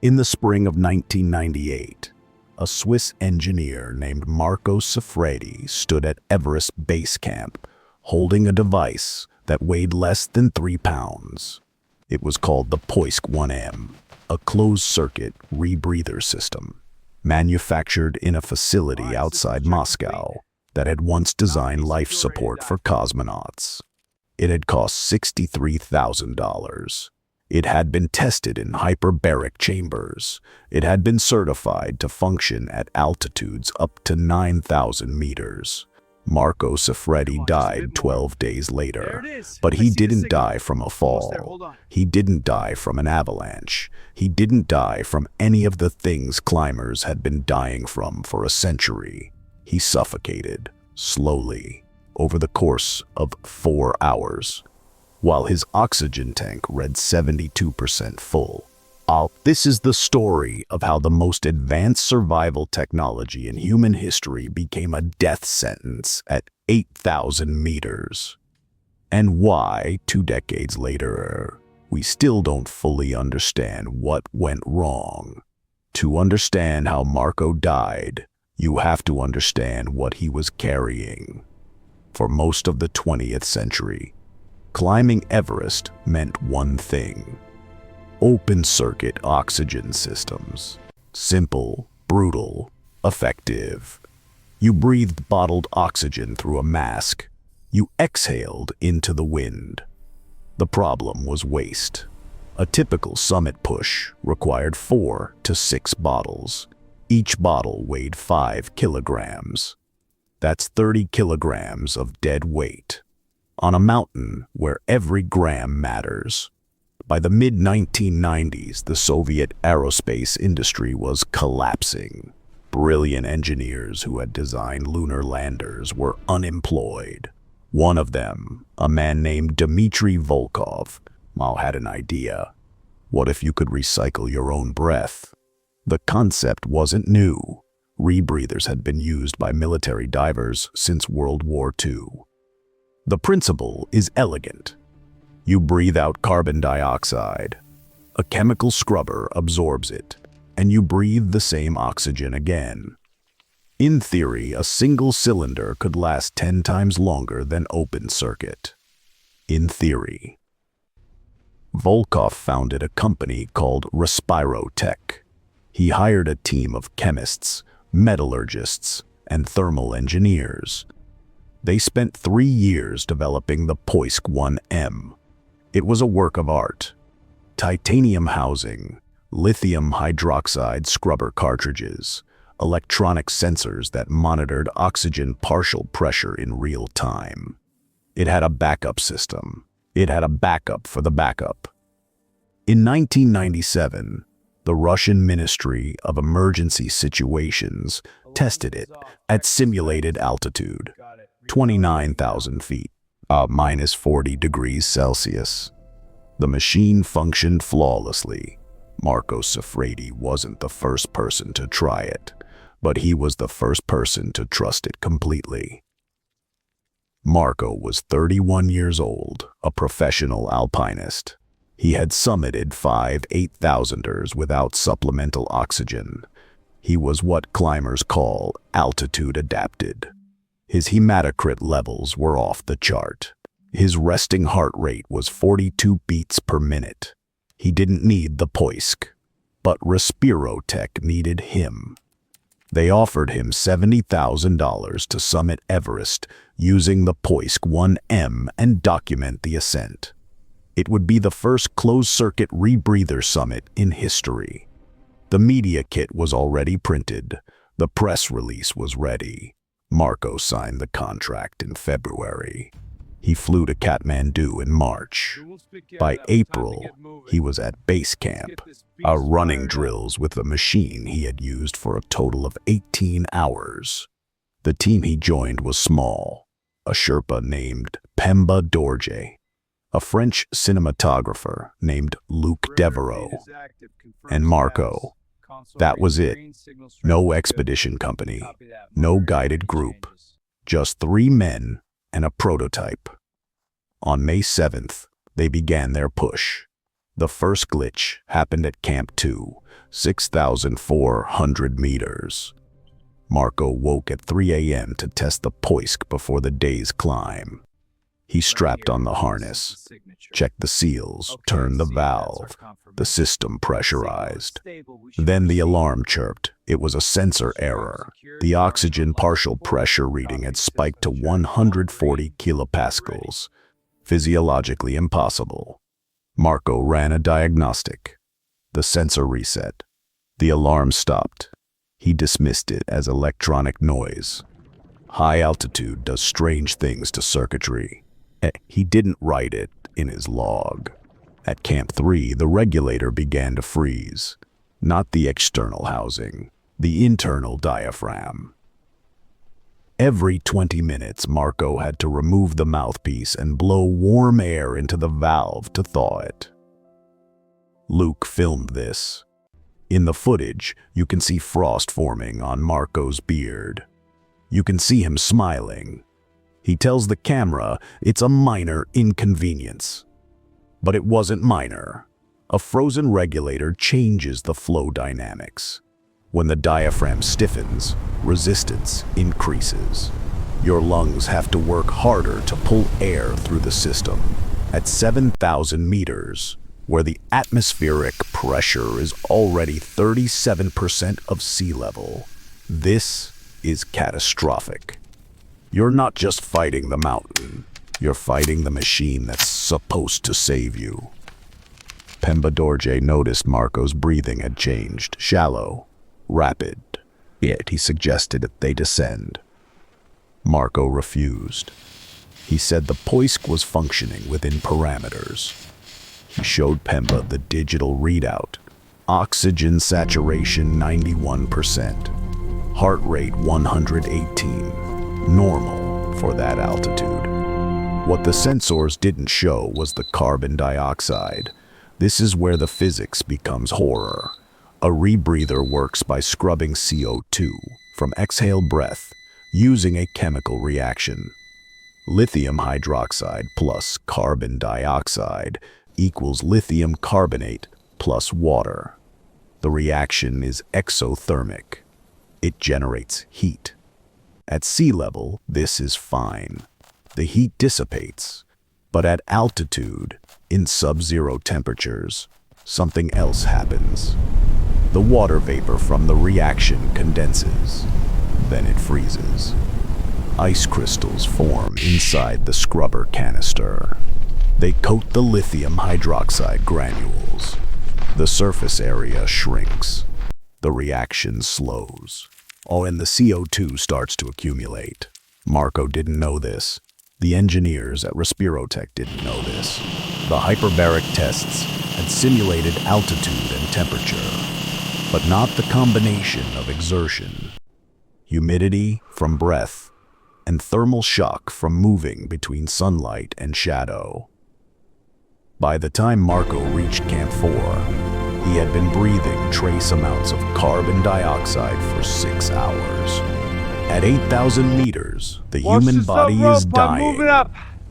In the spring of 1998, a Swiss engineer named Marco Siffredi stood at Everest Base Camp, holding a device that weighed less than 3 pounds. It was called the Poisk 1M, a closed-circuit rebreather system, manufactured in a facility outside Moscow that had once designed life support for cosmonauts. It had cost $63,000. It had been tested in hyperbaric chambers. It had been certified to function at altitudes up to 9,000 meters. Marco Siffredi died 12 days later, but he didn't die from a fall. He didn't die from an avalanche. He didn't die from any of the things climbers had been dying from for a century. He suffocated, slowly, over the course of 4 hours, while his oxygen tank read 72% full. This is the story of how the most advanced survival technology in human history became a death sentence at 8,000 meters. And why, 2 decades later, we still don't fully understand what went wrong. To understand how Marco died, you have to understand what he was carrying. For most of the 20th century, climbing Everest meant one thing: open-circuit oxygen systems. Simple, brutal, effective. You breathed bottled oxygen through a mask. You exhaled into the wind. The problem was waste. A typical summit push required 4 to 6 bottles. Each bottle weighed 5 kilograms. That's 30 kilograms of dead weight on a mountain where every gram matters. By the mid-1990s, the Soviet aerospace industry was collapsing. Brilliant engineers who had designed lunar landers were unemployed. One of them, a man named Dmitry Volkov, had an idea. What if you could recycle your own breath? The concept wasn't new. Rebreathers had been used by military divers since World War II. The principle is elegant. You breathe out carbon dioxide. A chemical scrubber absorbs it, and you breathe the same oxygen again. In theory, a single cylinder could last 10 times longer than open circuit. In theory. Volkov founded a company called Respirotech. He hired a team of chemists, metallurgists, and thermal engineers. They spent 3 years developing the Poisk 1M. It was a work of art. Titanium housing, lithium hydroxide scrubber cartridges, electronic sensors that monitored oxygen partial pressure in real time. It had a backup system. It had a backup for the backup. In 1997, the Russian Ministry of Emergency Situations tested it at simulated altitude, 29,000 feet. Minus 40 degrees Celsius. The machine functioned flawlessly. Marco Siffredi wasn't the first person to try it, but he was the first person to trust it completely. Marco was 31 years old, a professional alpinist. He had summited 5 8,000ers without supplemental oxygen. He was what climbers call altitude adapted. His hematocrit levels were off the chart. His resting heart rate was 42 beats per minute. He didn't need the Poisk, but Respirotech needed him. They offered him $70,000 to summit Everest using the Poisk 1M and document the ascent. It would be the first closed-circuit rebreather summit in history. The media kit was already printed. The press release was ready. Marco signed the contract in February. He flew to Kathmandu in March. By April, he was at base camp, running drills with the machine he had used for a total of 18 hours. The team he joined was small: a Sherpa named Pemba Dorje, a French cinematographer named Luc Devereaux, and Marco. That was it. No expedition company, no guided group, just 3 men and a prototype. On May 7th, they began their push. The first glitch happened at Camp 2, 6,400 meters. Marco woke at 3 a.m. to test the Poisk before the day's climb. He strapped on the harness, checked the seals, turned the valve. The system pressurized. Then the alarm chirped. It was a sensor error. The oxygen partial pressure reading had spiked to 140 kilopascals. Physiologically impossible. Marco ran a diagnostic. The sensor reset. The alarm stopped. He dismissed it as electronic noise. High altitude does strange things to circuitry. He didn't write it in his log. At Camp 3, the regulator began to freeze. Not the external housing, the internal diaphragm. Every 20 minutes, Marco had to remove the mouthpiece and blow warm air into the valve to thaw it. Luke filmed this. In the footage, you can see frost forming on Marco's beard. You can see him smiling. He tells the camera it's a minor inconvenience. But it wasn't minor. A frozen regulator changes the flow dynamics. When the diaphragm stiffens, resistance increases. Your lungs have to work harder to pull air through the system. At 7,000 meters, where the atmospheric pressure is already 37% of sea level, this is catastrophic. You're not just fighting the mountain, you're fighting the machine that's supposed to save you. Pemba Dorje noticed Marco's breathing had changed, shallow, rapid. Yet he suggested that they descend. Marco refused. He said the Poisk was functioning within parameters. He showed Pemba the digital readout. Oxygen saturation 91%. Heart rate 118. Normal for that altitude. What the sensors didn't show was the carbon dioxide. This is where the physics becomes horror. A rebreather works by scrubbing CO2 from exhaled breath using a chemical reaction. Lithium hydroxide plus carbon dioxide equals lithium carbonate plus water. The reaction is exothermic. It generates heat. At sea level, this is fine. The heat dissipates. But at altitude, in sub-zero temperatures, something else happens. The water vapor from the reaction condenses. Then it freezes. Ice crystals form inside the scrubber canister. They coat the lithium hydroxide granules. The surface area shrinks. The reaction slows. And the CO2 starts to accumulate. Marco didn't know this. The engineers at Respirotech didn't know this. The hyperbaric tests had simulated altitude and temperature, but not the combination of exertion, humidity from breath, and thermal shock from moving between sunlight and shadow. By the time Marco reached Camp 4, he had been breathing trace amounts of carbon dioxide for 6 hours. At 8,000 meters, the human body is dying.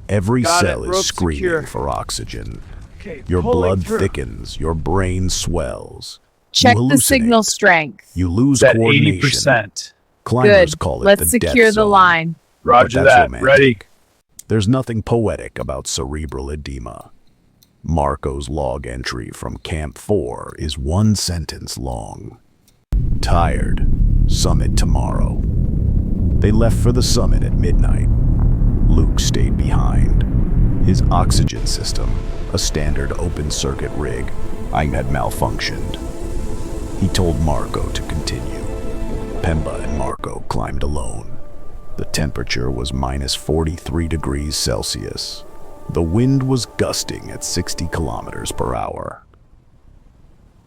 Every cell is screaming for oxygen. Your blood thickens, your brain swells. Check the signal strength. You lose coordination. 80%. Climbers call it Let's the death secure the zone. line. Roger But that's that. romantic. Ready. There's nothing poetic about cerebral edema. Marco's log entry from Camp 4 is 1 sentence long. Tired. Summit tomorrow. They left for the summit at midnight. Luke stayed behind. His oxygen system, a standard open-circuit rig, had malfunctioned. He told Marco to continue. Pemba and Marco climbed alone. The temperature was minus 43 degrees Celsius. The wind was gusting at 60 kilometers per hour.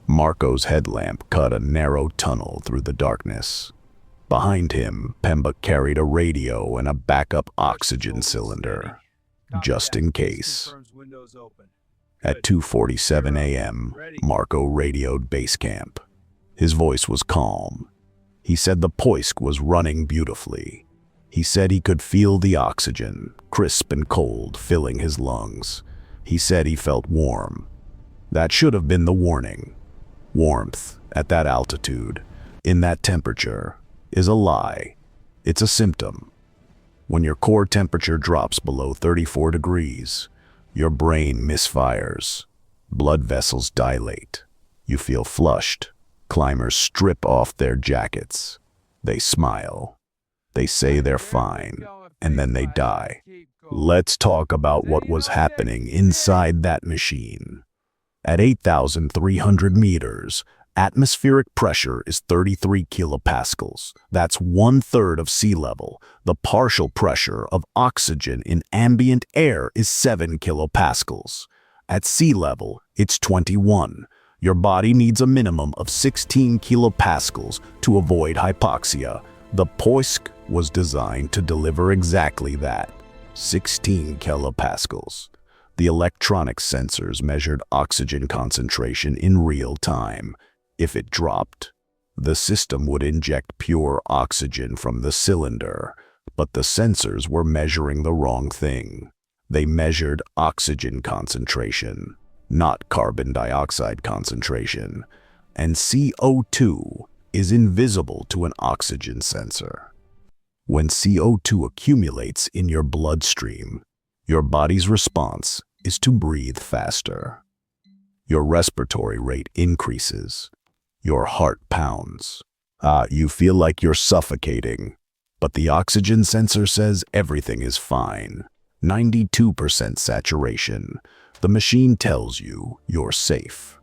Marco's headlamp cut a narrow tunnel through the darkness. Behind him, Pemba carried a radio and a backup oxygen cylinder, just in case. At 2:47 a.m., Marco radioed base camp. His voice was calm. He said the Poisk was running beautifully. He said he could feel the oxygen, crisp and cold, filling his lungs. He said he felt warm. That should have been the warning. Warmth at that altitude, in that temperature, is a lie. It's a symptom. When your core temperature drops below 34 degrees, your brain misfires. Blood vessels dilate. You feel flushed. Climbers strip off their jackets. They smile. They say they're fine, and then they die. Let's talk about what was happening inside that machine. At 8,300 meters, atmospheric pressure is 33 kilopascals. That's 1/3 of sea level. The partial pressure of oxygen in ambient air is 7 kilopascals. At sea level, it's 21. Your body needs a minimum of 16 kilopascals to avoid hypoxia. The Poisk was designed to deliver exactly that, 16 kilopascals. The electronic sensors measured oxygen concentration in real time. If it dropped, the system would inject pure oxygen from the cylinder, but the sensors were measuring the wrong thing. They measured oxygen concentration, not carbon dioxide concentration, and CO2 is invisible to an oxygen sensor. When CO2 accumulates in your bloodstream, your body's response is to breathe faster. Your respiratory rate increases. Your heart pounds. You feel like you're suffocating, but the oxygen sensor says everything is fine. 92% saturation. The machine tells you you're safe,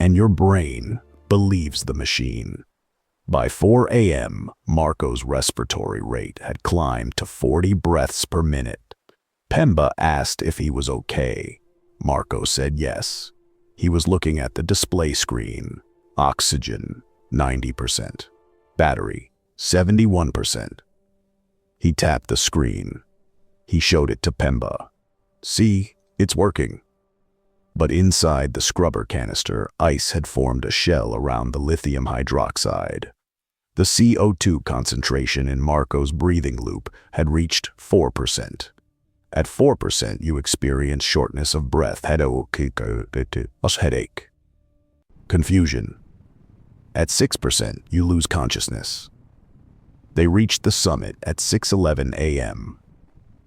and your brain believes the machine. By 4 a.m., Marco's respiratory rate had climbed to 40 breaths per minute. Pemba asked if he was okay. Marco said yes. He was looking at the display screen. Oxygen, 90%. Battery, 71%. He tapped the screen. He showed it to Pemba. See, it's working. But inside the scrubber canister, ice had formed a shell around the lithium hydroxide. The CO2 concentration in Marco's breathing loop had reached 4%. At 4%, you experience shortness of breath, headache, confusion. At 6%, you lose consciousness. They reached the summit at 6:11 a.m.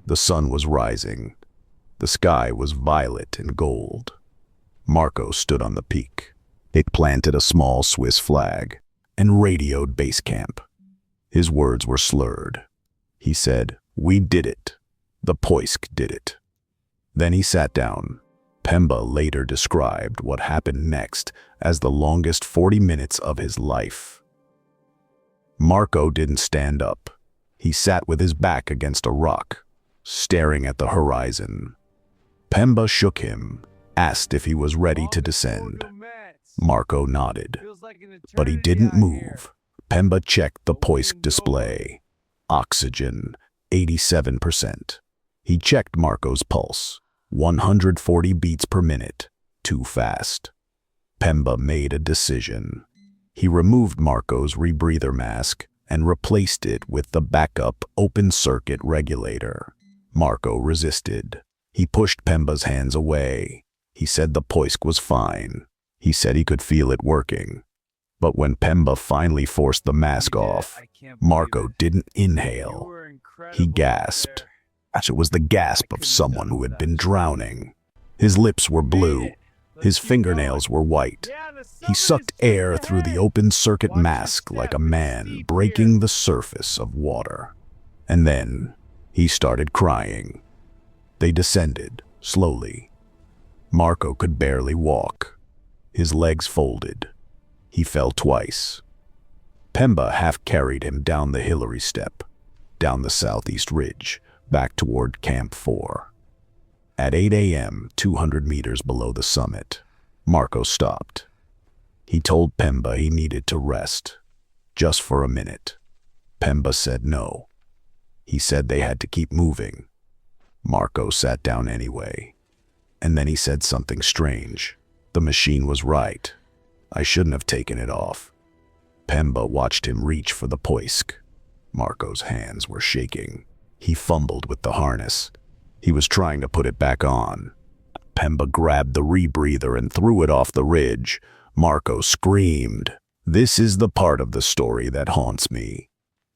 The sun was rising. The sky was violet and gold. Marco stood on the peak. It planted a small Swiss flag and radioed base camp. His words were slurred. He said, "We did it. The Poisk did it." Then he sat down. Pemba later described what happened next as the longest 40 minutes of his life. Marco didn't stand up. He sat with his back against a rock, staring at the horizon. Pemba shook him, asked if he was ready to descend. Marco nodded, but he didn't move. Pemba checked the Poisk display. Oxygen, 87%. He checked Marco's pulse, 140 beats per minute, too fast. Pemba made a decision. He removed Marco's rebreather mask and replaced it with the backup open-circuit regulator. Marco resisted. He pushed Pemba's hands away. He said the Poisk was fine. He said he could feel it working. But when Pemba finally forced the mask off, Marco didn't inhale. He gasped. It was the gasp of someone who had been drowning. His lips were blue. His fingernails were white. He sucked air through the open-circuit mask like a man breaking the surface of water. And then he started crying. They descended, slowly. Marco could barely walk. His legs folded. He fell twice. Pemba half-carried him down the Hillary Step, down the southeast ridge, back toward Camp 4. At 8 a.m., 200 meters below the summit, Marco stopped. He told Pemba he needed to rest, just for a minute. Pemba said no. He said they had to keep moving. Marco sat down anyway. And then he said something strange. The machine was right. I shouldn't have taken it off. Pemba watched him reach for the Poisk. Marco's hands were shaking. He fumbled with the harness. He was trying to put it back on. Pemba grabbed the rebreather and threw it off the ridge, Marco screamed. This is the part of the story that haunts me.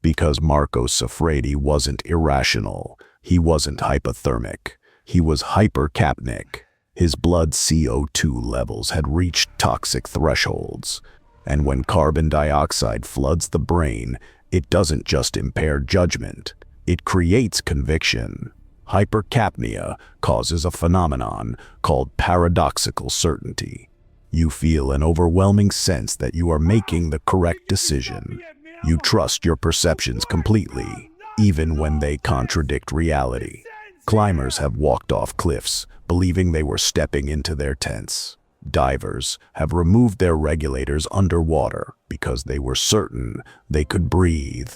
Because Marco Siffredi wasn't irrational, he wasn't hypothermic, he was hypercapnic. His blood CO2 levels had reached toxic thresholds. And when carbon dioxide floods the brain, it doesn't just impair judgment, it creates conviction. Hypercapnia causes a phenomenon called paradoxical certainty. You feel an overwhelming sense that you are making the correct decision. You trust your perceptions completely, even when they contradict reality. Climbers have walked off cliffs, believing they were stepping into their tents. Divers have removed their regulators underwater because they were certain they could breathe.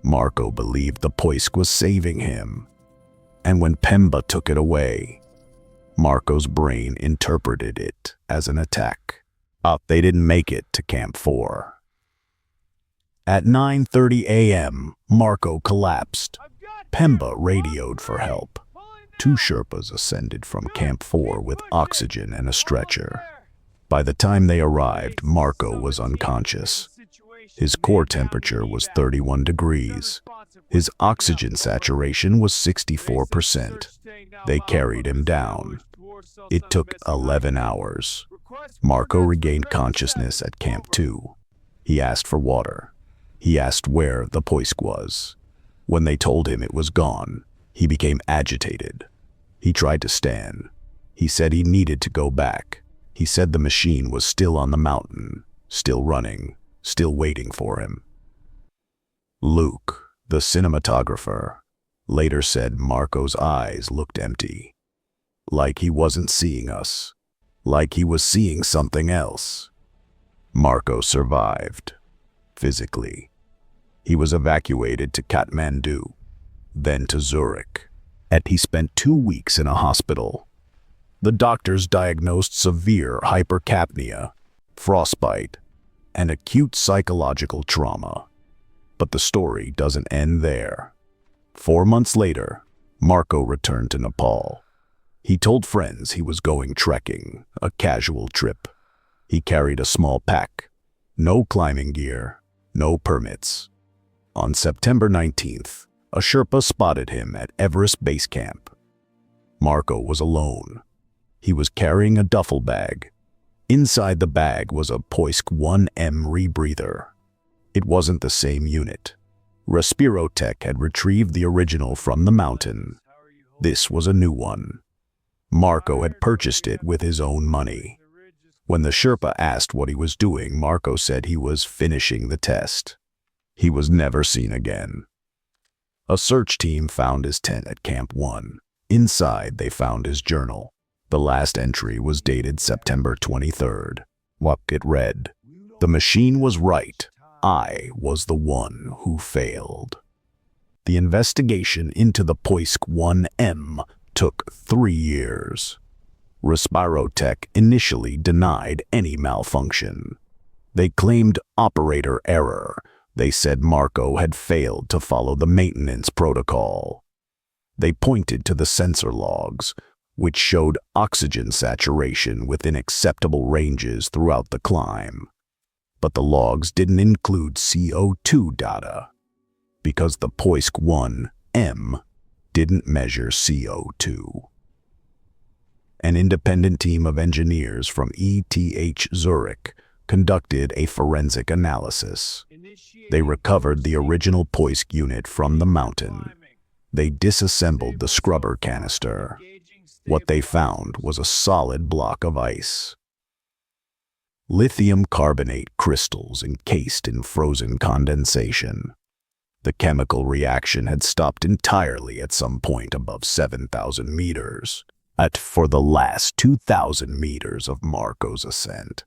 Marco believed the Poisk was saving him. And when Pemba took it away, Marco's brain interpreted it as an attack. They didn't make it to Camp 4. At 9:30 a.m., Marco collapsed. Pemba radioed for help. 2 Sherpas ascended from Camp 4 with oxygen and a stretcher. By the time they arrived, Marco was unconscious. His core temperature was 31 degrees. His oxygen saturation was 64%. They carried him down. It took 11 hours. Marco regained consciousness at Camp 2. He asked for water. He asked where the Poisk was. When they told him it was gone, he became agitated. He tried to stand. He said he needed to go back. He said the machine was still on the mountain, still running, still waiting for him. Luke, the cinematographer, later said Marco's eyes looked empty. Like he wasn't seeing us. Like he was seeing something else. Marco survived. Physically. He was evacuated to Kathmandu, then to Zurich. He spent 2 weeks in a hospital. The doctors diagnosed severe hypercapnia, frostbite, and acute psychological trauma. But the story doesn't end there. 4 months later, Marco returned to Nepal. He told friends he was going trekking, a casual trip. He carried a small pack, no climbing gear, no permits. On September 19th, a Sherpa spotted him at Everest Base Camp. Marco was alone. He was carrying a duffel bag. Inside the bag was a Poisk 1M rebreather. It wasn't the same unit. Respirotek had retrieved the original from the mountain. This was a new one. Marco had purchased it with his own money. When the Sherpa asked what he was doing, Marco said he was finishing the test. He was never seen again. A search team found his tent at Camp 1. Inside, they found his journal. The last entry was dated September 23rd. It read, "The machine was right. I was the one who failed." The investigation into the Poisk 1M took 3 years. Respirotek initially denied any malfunction. They claimed operator error. They said Marco had failed to follow the maintenance protocol. They pointed to the sensor logs, which showed oxygen saturation within acceptable ranges throughout the climb. But the logs didn't include CO2 data, because the Poisk 1M didn't measure CO2. An independent team of engineers from ETH Zurich conducted a forensic analysis. They recovered the original Poisk unit from the mountain. They disassembled the scrubber canister. What they found was a solid block of ice. Lithium carbonate crystals encased in frozen condensation. The chemical reaction had stopped entirely at some point above 7,000 meters. For the last 2,000 meters of Marco's ascent,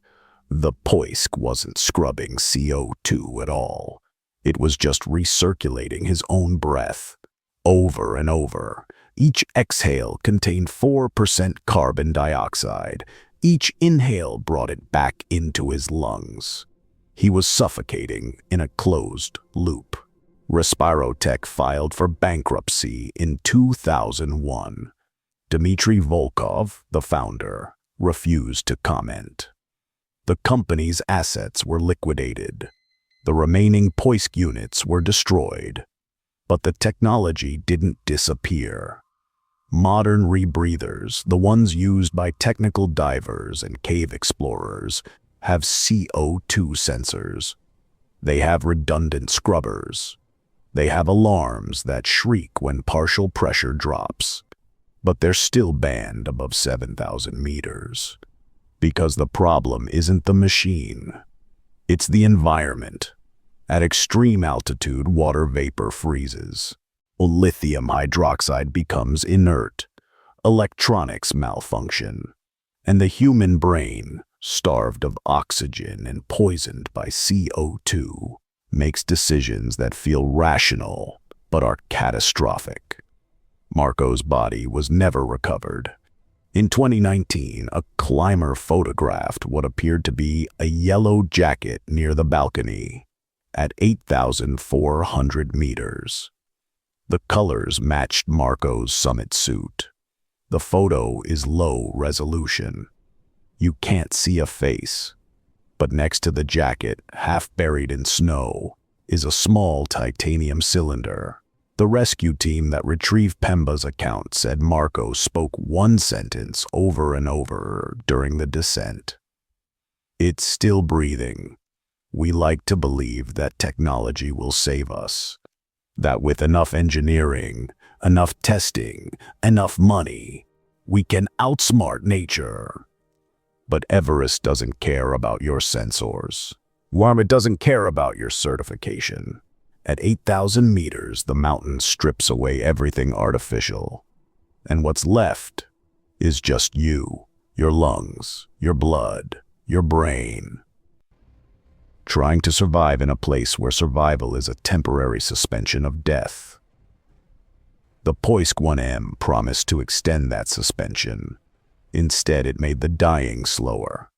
the Poisk wasn't scrubbing CO2 at all. It was just recirculating his own breath, over and over. Each exhale contained 4% carbon dioxide. Each inhale brought it back into his lungs. He was suffocating in a closed loop. Respirotek filed for bankruptcy in 2001. Dmitry Volkov, the founder, refused to comment. The company's assets were liquidated. The remaining Poisk units were destroyed. But the technology didn't disappear. Modern rebreathers, the ones used by technical divers and cave explorers, have CO2 sensors. They have redundant scrubbers. They have alarms that shriek when partial pressure drops. But they're still banned above 7,000 meters. Because the problem isn't the machine. It's the environment. At extreme altitude, water vapor freezes. Lithium hydroxide becomes inert. Electronics malfunction. And the human brain, starved of oxygen and poisoned by CO2, makes decisions that feel rational but are catastrophic. Marco's body was never recovered. In 2019, a climber photographed what appeared to be a yellow jacket near the balcony at 8,400 meters. The colors matched Marco's summit suit. The photo is low resolution. You can't see a face. But next to the jacket, half buried in snow, is a small titanium cylinder. The rescue team that retrieved Pemba's account said Marco spoke one sentence over and over during the descent. "It's still breathing. We like to believe that technology will save us. That with enough engineering, enough testing, enough money, we can outsmart nature." But Everest doesn't care about your sensors. It doesn't care about your certification. At 8,000 meters, the mountain strips away everything artificial. And what's left is just you, your lungs, your blood, your brain. Trying to survive in a place where survival is a temporary suspension of death. The Poisk 1M promised to extend that suspension. Instead, it made the dying slower.